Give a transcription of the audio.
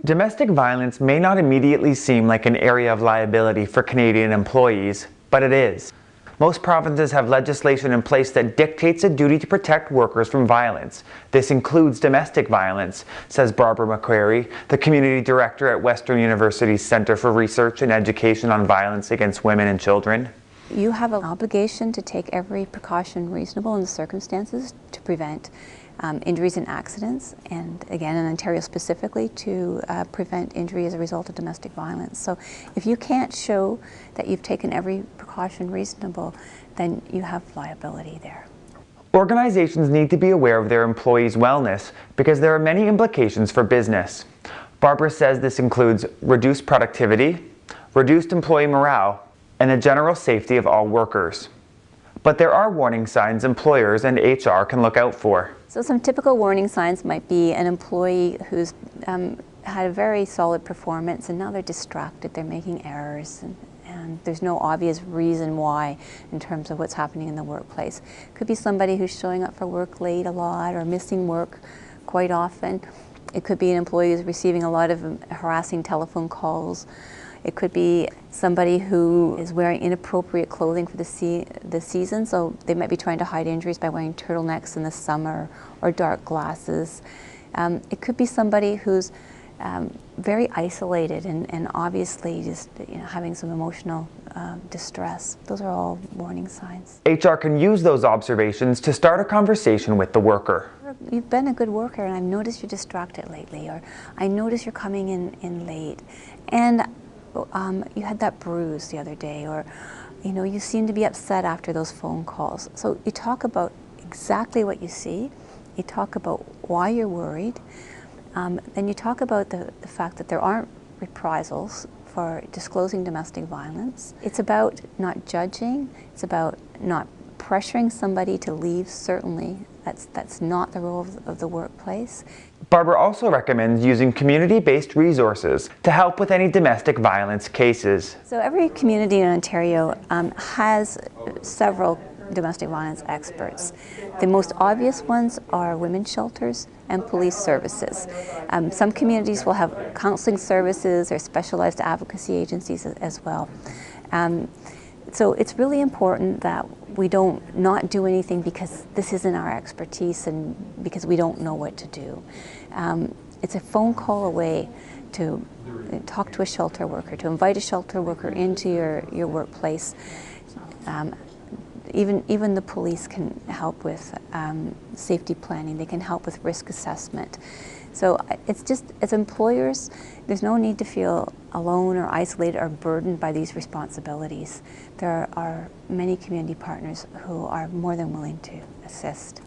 Domestic violence may not immediately seem like an area of liability for Canadian employees, but it is. Most provinces have legislation in place that dictates a duty to protect workers from violence. This includes domestic violence, says Barbara MacQuarrie, the Community Director at Western University's Centre for Research and Education on Violence Against Women and Children. You have an obligation to take every precaution reasonable in the circumstances to prevent injuries and accidents, and again in Ontario specifically to prevent injury as a result of domestic violence. So if you can't show that you've taken every precaution reasonable, then you have liability there. Organizations need to be aware of their employees' wellness because there are many implications for business. Barbara says this includes reduced productivity, reduced employee morale, and the general safety of all workers. But there are warning signs employers and HR can look out for. So some typical warning signs might be an employee who's had a very solid performance and now they're distracted, they're making errors, and there's no obvious reason why in terms of what's happening in the workplace. Could be somebody who's showing up for work late a lot or missing work quite often. It could be an employee who's receiving a lot of harassing telephone calls. It could be somebody who is wearing inappropriate clothing for the season, so they might be trying to hide injuries by wearing turtlenecks in the summer or dark glasses. It could be somebody who's very isolated and obviously just having some emotional distress. Those are all warning signs. HR can use those observations to start a conversation with the worker. You've been a good worker and I've noticed you're distracted lately, or I notice you're coming in late, and you had that bruise the other day, or you seem to be upset after those phone calls. So you talk about exactly what you see, you talk about why you're worried, then you talk about the fact that there aren't reprisals for disclosing domestic violence. It's about not judging, it's about not pressuring somebody to leave, certainly. That's not the role of the workplace. Barbara also recommends using community-based resources to help with any domestic violence cases. So every community in Ontario has several domestic violence experts. The most obvious ones are women's shelters and police services. Some communities will have counseling services or specialized advocacy agencies as well. So it's really important that we don't not do anything because this isn't our expertise and because we don't know what to do. It's a phone call away to talk to a shelter worker, to invite a shelter worker into your workplace. Even the police can help with safety planning. They can help with risk assessment. So it's just, as employers, there's no need to feel alone or isolated or burdened by these responsibilities. There are many community partners who are more than willing to assist.